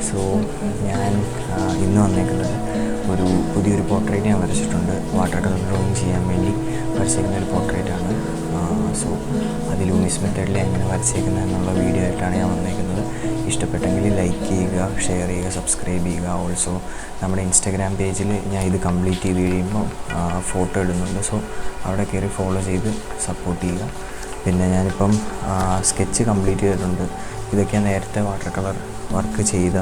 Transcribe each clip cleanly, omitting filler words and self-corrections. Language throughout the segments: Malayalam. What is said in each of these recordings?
സോ ഞാൻ ഇന്ന് വന്നേക്കുന്നത് ഒരു പുതിയൊരു പോർട്രേറ്റ് ഞാൻ വരച്ചിട്ടുണ്ട്. വാട്ടർ കളർ ഡ്രോയിങ് ചെയ്യാൻ വേണ്ടി വരച്ചേക്കുന്ന ഒരു പോർട്രേറ്റാണ്. സോ അത് ലൂമിസ് മെത്തേഡിൽ എങ്ങനെ വരച്ചേക്കുന്നത് എന്നുള്ള വീഡിയോ ആയിട്ടാണ് ഞാൻ വന്നേക്കുന്നത്. ഇഷ്ടപ്പെട്ടെങ്കിൽ ലൈക്ക് ചെയ്യുക, ഷെയർ ചെയ്യുക, സബ്സ്ക്രൈബ് ചെയ്യുക. ഓൾസോ നമ്മുടെ ഇൻസ്റ്റാഗ്രാം പേജിൽ ഞാൻ ഇത് കംപ്ലീറ്റ് ചെയ്ത് കഴിയുമ്പോൾ ഫോട്ടോ ഇടുന്നുണ്ട്. സോ അവിടെ കയറി ഫോളോ ചെയ്ത് സപ്പോർട്ട് ചെയ്യുക. പിന്നെ ഞാനിപ്പം സ്കെച്ച് കംപ്ലീറ്റ് ചെയ്തിട്ടുണ്ട്. ഇതൊക്കെ നേരത്തെ വാട്ടർ കളർ വർക്ക് ചെയ്ത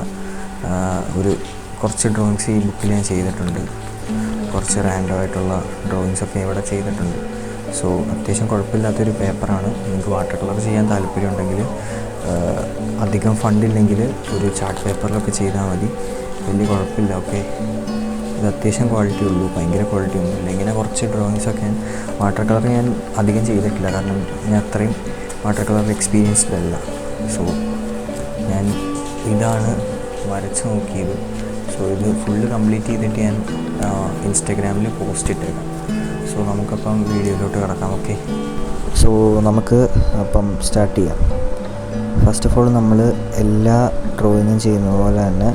കുറച്ച് ഡ്രോയിങ്സ് ഈ ബുക്കിൽ ഞാൻ ചെയ്തിട്ടുണ്ട്. കുറച്ച് റാൻഡം ആയിട്ടുള്ള ഡ്രോയിങ്സൊക്കെ ഇവിടെ ചെയ്തിട്ടുണ്ട്. സോ അത്യാവശ്യം കുഴപ്പമില്ലാത്തൊരു പേപ്പറാണ്. നിങ്ങൾക്ക് വാട്ടർ കളർ ചെയ്യാൻ താല്പര്യമുണ്ടെങ്കിൽ, അധികം ഫണ്ടില്ലെങ്കിൽ ഒരു ചാർട്ട് പേപ്പറിലൊക്കെ ചെയ്താൽ മതി. വലിയ കുഴപ്പമില്ല. ഓക്കെ, ഇത് അത്യാവശ്യം ക്വാളിറ്റി ഉള്ളൂ, ഭയങ്കര ക്വാളിറ്റി ഒന്നുമില്ല. ഇങ്ങനെ കുറച്ച് ഡ്രോയിങ്സൊക്കെ വാട്ടർ കളർ ഞാൻ അധികം ചെയ്തിട്ടില്ല, കാരണം ഞാൻ അത്രയും വാട്ടർ കളർ എക്സ്പീരിയൻസ്ഡ് അല്ല. സോ ഞാൻ ഇതാണ് വരച്ച് നോക്കിയത്. സോ ഇത് ഫുള്ള് കംപ്ലീറ്റ് ചെയ്തിട്ട് ഞാൻ ഇൻസ്റ്റാഗ്രാമിൽ പോസ്റ്റ് ഇട്ടേക്കാം. സോ നമുക്കപ്പം വീഡിയോയിലോട്ട് കിടക്കാം. ഓക്കെ, സോ നമുക്ക് അപ്പം സ്റ്റാർട്ട് ചെയ്യാം. ഫസ്റ്റ് ഓഫ് ഓൾ നമ്മൾ എല്ലാ ഡ്രോയിങ്ങും ചെയ്യുന്ന പോലെ തന്നെ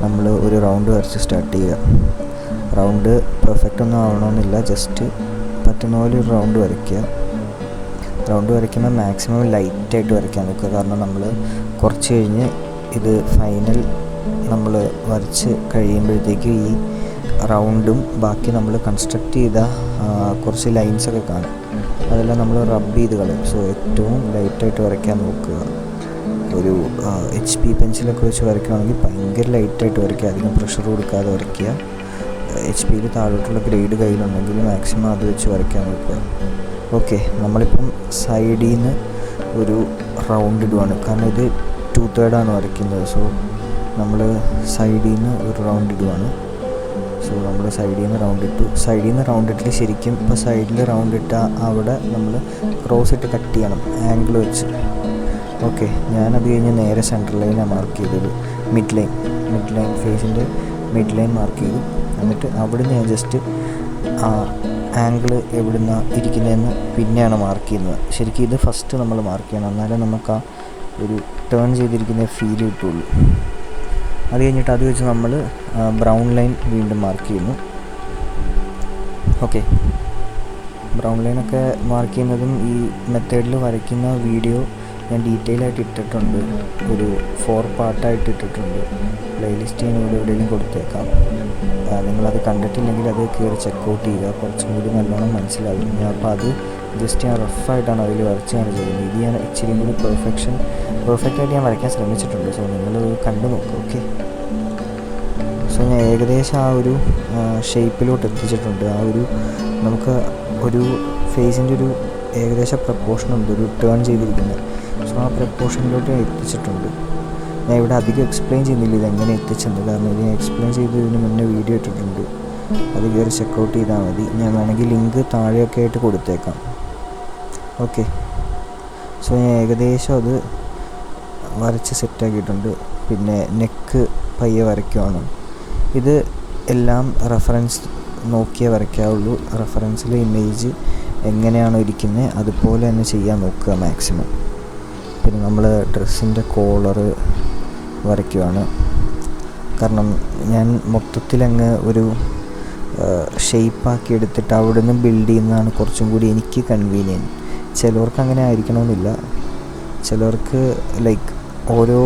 നമ്മൾ ഒരു റൗണ്ട് വരച്ച് സ്റ്റാർട്ട് ചെയ്യുക. റൗണ്ട് പെർഫെക്റ്റ് ഒന്നും ആവണമെന്നില്ല, ജസ്റ്റ് പറ്റുന്ന പോലെ ഒരു റൗണ്ട് വരയ്ക്കുക. റൗണ്ട് വരയ്ക്കുമ്പോൾ മാക്സിമം ലൈറ്റായിട്ട് വരയ്ക്കാൻ നോക്കുക, കാരണം നമ്മൾ കുറച്ച് കഴിഞ്ഞ് ഇത് ഫൈനൽ നമ്മൾ വരച്ച് കഴിയുമ്പോഴത്തേക്ക് ഈ റൗണ്ടും ബാക്കി നമ്മൾ കൺസ്ട്രക്റ്റ് ചെയ്ത കുറച്ച് ലൈൻസൊക്കെ കാണും, അതെല്ലാം നമ്മൾ റബ്ബ് ചെയ്ത് കളയും. സോ ഏറ്റവും ലൈറ്റായിട്ട് വരയ്ക്കാൻ നോക്കുക. ഒരു HP പെൻസിലൊക്കെ വെച്ച് വരയ്ക്കുകയാണെങ്കിൽ ഭയങ്കര ലൈറ്റായിട്ട് വരയ്ക്കുക, അധികം പ്രഷർ കൊടുക്കാതെ വരയ്ക്കുക. HP താഴോട്ടുള്ള ഗ്രേഡ് കയ്യിലുണ്ടെങ്കിൽ മാക്സിമം അത് വെച്ച് വരയ്ക്കാൻ നോക്കുക. ഓക്കെ, നമ്മളിപ്പം സൈഡിൽ നിന്ന് ഒരു റൗണ്ട് ഇടുവാണ്, കാരണം ഇത് 2/3 വരയ്ക്കുന്നത്. സോ നമ്മൾ സൈഡിൽ നിന്ന് ഒരു റൗണ്ട് ഇടുവാണ്. സോ നമ്മൾ സൈഡിൽ നിന്ന് റൗണ്ട് ഇട്ടു. സൈഡിൽ നിന്ന് റൗണ്ട് ഇട്ടിട്ട് ശരിക്കും ഇപ്പോൾ സൈഡിൽ റൗണ്ട് ഇട്ട അവിടെ നമ്മൾ ക്രോസ് ഇട്ട് കട്ട് ചെയ്യണം ആംഗിൾ വെച്ച്. ഓക്കെ, ഞാനത് കഴിഞ്ഞ് നേരെ സെൻട്രൽ ലൈനാണ് മാർക്ക് ചെയ്തത്. മിഡ് ലൈൻ ഫേസിൻ്റെ മിഡ് ലൈൻ മാർക്ക് ചെയ്തു. എന്നിട്ട് അവിടുന്ന് ഞാൻ ജസ്റ്റ് ആ ആംഗിൾ എവിടുന്ന് ഇരിക്കുന്നതെന്ന് പിന്നെയാണ് മാർക്ക് ചെയ്യുന്നത്. ശരിക്കും ഇത് ഫസ്റ്റ് നമ്മൾ മാർക്ക് ചെയ്യണം, എന്നാലേ നമുക്ക് ആ ഒരു ടേൺ ചെയ്തിരിക്കുന്ന ഫീൽ കിട്ടുള്ളൂ. അത് കഴിഞ്ഞിട്ട് അത് വെച്ച് നമ്മൾ ബ്രൗൺ ലൈൻ വീണ്ടും മാർക്ക് ചെയ്യുന്നു. ഓക്കെ, ബ്രൗൺ ലൈനൊക്കെ മാർക്ക് ചെയ്യുന്നതും ഈ മെത്തേഡിൽ വരയ്ക്കുന്ന വീഡിയോ ഞാൻ ഡീറ്റെയിൽ ആയിട്ട് ഇട്ടിട്ടുണ്ട്. ഒരു 4 പാർട്ടായിട്ട് ഇട്ടിട്ടുണ്ട്. പ്ലേലിസ്റ്റ് ഞാൻ ഇവിടെ എവിടെയെങ്കിലും കൊടുത്തേക്കാം. നിങ്ങളത് കണ്ടിട്ടില്ലെങ്കിൽ അത് കയറി ചെക്കൗട്ട് ചെയ്യുക, കുറച്ചും കൂടി നല്ലോണം മനസ്സിലാകും. ഞാൻ അപ്പോൾ അത് ജസ്റ്റ് ഞാൻ റഫായിട്ടാണ് അതിൽ വരച്ചാണ് ചെയ്യുന്നത്. ഇത് ഞാൻ ഇച്ചിരി കൂടി പെർഫെക്റ്റായിട്ട് ഞാൻ വരയ്ക്കാൻ ശ്രമിച്ചിട്ടുണ്ട്. സോ നിങ്ങളത് കണ്ടു നോക്കുക. ഓക്കെ, സോ ഞാൻ ഏകദേശം ആ ഒരു ഷേപ്പിലോട്ട് എത്തിച്ചിട്ടുണ്ട്. ആ ഒരു നമുക്ക് ഒരു ഫേസിൻ്റെ ഒരു ഏകദേശം പ്രപ്പോർഷനുണ്ട്, ഒരു ടേൺ ചെയ്തിരിക്കുന്നത്. സോ ആ പ്രപ്പോർഷനിലോട്ട് എത്തിച്ചിട്ടുണ്ട്. ഞാൻ ഇവിടെ അധികം എക്സ്പ്ലെയിൻ ചെയ്യുന്നില്ല ഇതെങ്ങനെ എത്തിച്ചെന്ന്, കാരണം ഇത് ഞാൻ എക്സ്പ്ലെയിൻ ചെയ്തതിന് മുന്നേ വീഡിയോ ഇട്ടിട്ടുണ്ട്. അത് കയറി ചെക്കൗട്ട് ചെയ്താൽ മതി. ഞാൻ വേണമെങ്കിൽ ലിങ്ക് താഴെയൊക്കെ ആയിട്ട് കൊടുത്തേക്കാം. ഓക്കെ, സോ ഞാൻ ഏകദേശം അത് വരച്ച് സെറ്റാക്കിയിട്ടുണ്ട്. പിന്നെ നെക്ക് പയ്യെ വരയ്ക്കുവാണ്. ഇത് എല്ലാം റെഫറൻസ് നോക്കിയേ വരയ്ക്കാവുള്ളൂ. റെഫറൻസിൽ ഇമേജ് എങ്ങനെയാണോ ഇരിക്കുന്നത് അതുപോലെ തന്നെ ചെയ്യാൻ നോക്കുക മാക്സിമം. പിന്നെ നമ്മൾ ഡ്രസ്സിൻ്റെ കോളറ് വരയ്ക്കുവാണ്, കാരണം ഞാൻ മൊത്തത്തിലങ്ങ് ഒരു ഷേപ്പാക്കി എടുത്തിട്ട് അവിടെ നിന്ന് ബിൽഡ് ചെയ്യുന്നതാണ് കുറച്ചും കൂടി എനിക്ക് കൺവീനിയൻറ്റ്. ചിലവർക്ക് അങ്ങനെ ആയിരിക്കണമെന്നില്ല. ചിലവർക്ക് ലൈക്ക് ഓരോ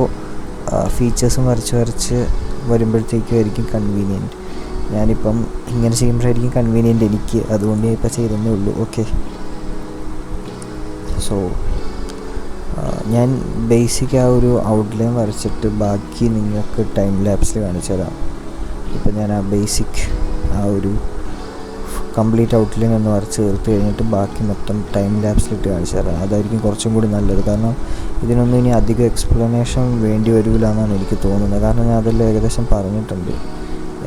ഫീച്ചേഴ്സും വരച്ച് വരുമ്പോഴത്തേക്കും ആയിരിക്കും കൺവീനിയൻറ്റ്. ഞാനിപ്പം ഇങ്ങനെ ചെയ്യുമ്പോഴായിരിക്കും കൺവീനിയൻറ്റ് എനിക്ക്, അതുകൊണ്ട് ഞാൻ ഇപ്പോൾ ചെയ്തതേ ഉള്ളൂ. ഓക്കെ, സോ ഞാൻ ബേസിക് ആ ഒരു ഔട്ട്ലൈൻ വരച്ചിട്ട് ബാക്കി നിങ്ങൾക്ക് ടൈം ലാപ്സിൽ കാണിച്ചു തരാം. ഇപ്പം ഞാൻ ആ ബേസിക് ആ ഒരു കംപ്ലീറ്റ് ഔട്ട്ലൈൻ ഒന്ന് വരച്ച് തീർത്ത് കഴിഞ്ഞിട്ട് ബാക്കി മൊത്തം ടൈം ലാപ്സിലിട്ട് കാണിച്ചു തരാം. അതായിരിക്കും കുറച്ചും കൂടി നല്ലത്, കാരണം ഇതിനൊന്നും ഇനി അധികം എക്സ്പ്ലനേഷൻ വേണ്ടി വരില്ല എന്നാണ് എനിക്ക് തോന്നുന്നത്. കാരണം ഞാൻ അതെല്ലാം ഏകദേശം പറഞ്ഞിട്ടുണ്ട്.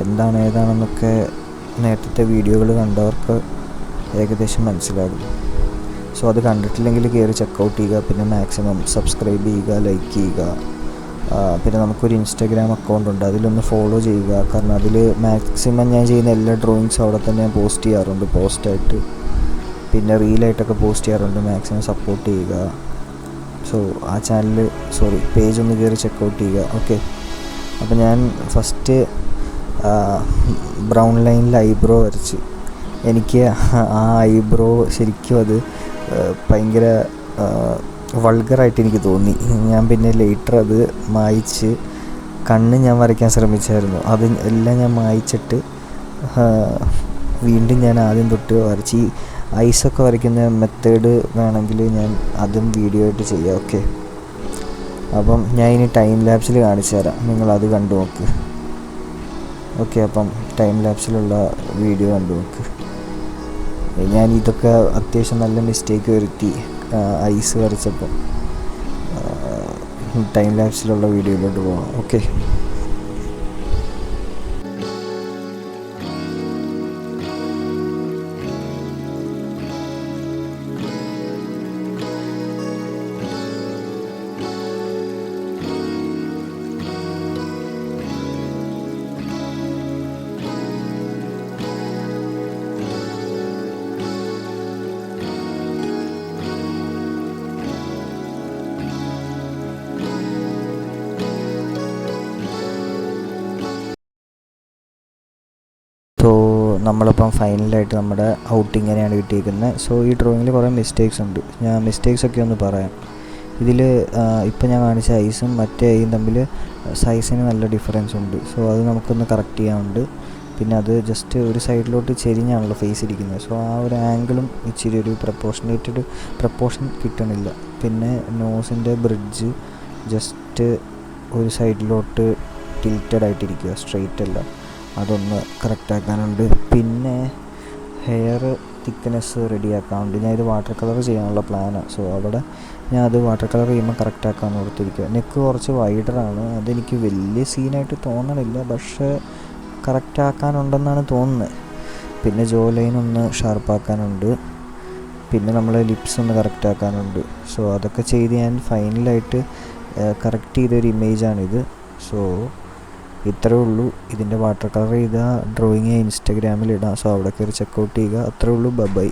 എന്താണ് ഏതാണെന്നൊക്കെ നേരത്തെ വീഡിയോകൾ കണ്ടവർക്ക് ഏകദേശം മനസ്സിലാകും. സോ അത് കണ്ടിട്ടില്ലെങ്കിൽ കയറി ചെക്കൗട്ട് ചെയ്യുക. പിന്നെ മാക്സിമം സബ്സ്ക്രൈബ് ചെയ്യുക, ലൈക്ക് ചെയ്യുക. പിന്നെ നമുക്കൊരു ഇൻസ്റ്റാഗ്രാം അക്കൗണ്ട് ഉണ്ട്, അതിലൊന്ന് ഫോളോ ചെയ്യുക. കാരണം അതിൽ മാക്സിമം ഞാൻ ചെയ്യുന്ന എല്ലാ ഡ്രോയിങ്സും അവിടെ തന്നെ ഞാൻ പോസ്റ്റ് ചെയ്യാറുണ്ട്, പോസ്റ്റായിട്ട്. പിന്നെ റീലായിട്ടൊക്കെ പോസ്റ്റ് ചെയ്യാറുണ്ട്. മാക്സിമം സപ്പോർട്ട് ചെയ്യുക. സോ ആ പേജ് ഒന്ന് കയറി ചെക്കൗട്ട് ചെയ്യുക. ഓക്കെ, അപ്പോൾ ഞാൻ ഫസ്റ്റ് ബ്രൗൺ ലൈനിൽ ഐബ്രോ വരച്ച്. എനിക്ക് ആ ഐബ്രോ ശരിക്കും അത് ഭയങ്കര വൾഗറായിട്ട് എനിക്ക് തോന്നി. ഞാൻ പിന്നെ ലേറ്റർ അത് മായ്ച്ച് കണ്ണ് ഞാൻ വരയ്ക്കാൻ ശ്രമിച്ചായിരുന്നു. അത് എല്ലാം ഞാൻ മായ്ച്ചിട്ട് വീണ്ടും ഞാൻ ആദ്യം തൊട്ട് വരച്ച്. ഈ ഐസൊക്കെ വരയ്ക്കുന്ന മെത്തേഡ് വേണമെങ്കിൽ ഞാൻ അതും വീഡിയോ ആയിട്ട് ചെയ്യാം. ഓക്കെ, അപ്പം ഞാൻ ഇനി ടൈം ലാപ്സിൽ കാണിച്ചു തരാം, നിങ്ങളത് കണ്ടു നോക്ക്. ഓക്കെ, അപ്പം ടൈം ലാപ്സിലുള്ള വീഡിയോ കണ്ടു നോക്ക്. ഞാൻ ഇതൊക്കെ അത്യാവശ്യം നല്ല മിസ്റ്റേക്ക് വരുത്തി ഐസ് വരച്ചപ്പോൾ. ടൈം ലാപ്സിലുള്ള വീഡിയോയിലോട്ട് പോകാം. ഓക്കെ, സോ നമ്മളിപ്പം ഫൈനലായിട്ട് നമ്മുടെ ഔട്ട് ഇങ്ങനെയാണ് കിട്ടിയിരിക്കുന്നത്. സോ ഈ ഡ്രോയിങ്ങിൽ കുറേ മിസ്റ്റേക്സ് ഉണ്ട്. ഞാൻ മിസ്റ്റേക്സൊക്കെ ഒന്ന് പറയാം. ഇതിൽ ഇപ്പം ഞാൻ കാണിച്ച ഐസും മറ്റേ ഐയും തമ്മിൽ സൈസിന് നല്ല ഡിഫറൻസ് ഉണ്ട്. സോ അത് നമുക്കൊന്ന് കറക്റ്റ് ചെയ്യാനുണ്ട്. പിന്നെ അത് ജസ്റ്റ് ഒരു സൈഡിലോട്ട് ചെരിഞ്ഞാണല്ലോ ഫേസ് ഇരിക്കുന്നത്. സോ ആ ഒരു ആംഗിളും ഇച്ചിരി ഒരു പ്രപ്പോർഷൻ കിട്ടണില്ല. പിന്നെ നോസിൻ്റെ ബ്രിഡ്ജ് ജസ്റ്റ് ഒരു സൈഡിലോട്ട് ടിൽറ്റഡ് ആയിട്ടിരിക്കുക, സ്ട്രെയിറ്റ് അല്ല. അതൊന്ന് കറക്റ്റാക്കാനുണ്ട്. പിന്നെ ഹെയർ തിക്നെസ് റെഡിയാക്കാനുണ്ട്. ഞാൻ ഇത് വാട്ടർ കളർ ചെയ്യാനുള്ള പ്ലാനാണ്. സോ അവിടെ ഞാൻ അത് വാട്ടർ കളർ ചെയ്യുമ്പോൾ കറക്റ്റാക്കാൻ ഓർത്തിരിക്കുക. നെക്ക് കുറച്ച് വൈഡറാണ്, അതെനിക്ക് വലിയ സീനായിട്ട് തോന്നണില്ല, പക്ഷേ കറക്റ്റാക്കാനുണ്ടെന്നാണ് തോന്നുന്നത്. പിന്നെ ജോ ലൈൻ ഒന്ന് ഷാർപ്പാക്കാനുണ്ട്. പിന്നെ നമ്മൾ ലിപ്സ് ഒന്ന് കറക്റ്റാക്കാനുണ്ട്. സോ അതൊക്കെ ചെയ്ത് ഞാൻ ഫൈനലായിട്ട് കറക്റ്റ് ചെയ്തൊരു ഇമേജാണിത്. സോ ഇത്രേ ഉള്ളൂ. ഇതിൻ്റെ വാട്ടർ കളർ ചെയ്ത ഡ്രോയിങ് ഇൻസ്റ്റാഗ്രാമിൽ ഇടാം. സോ അവിടെ കയറി ചെക്കൗട്ട് ചെയ്യുക. അത്രേ ഉള്ളൂ. ബൈ.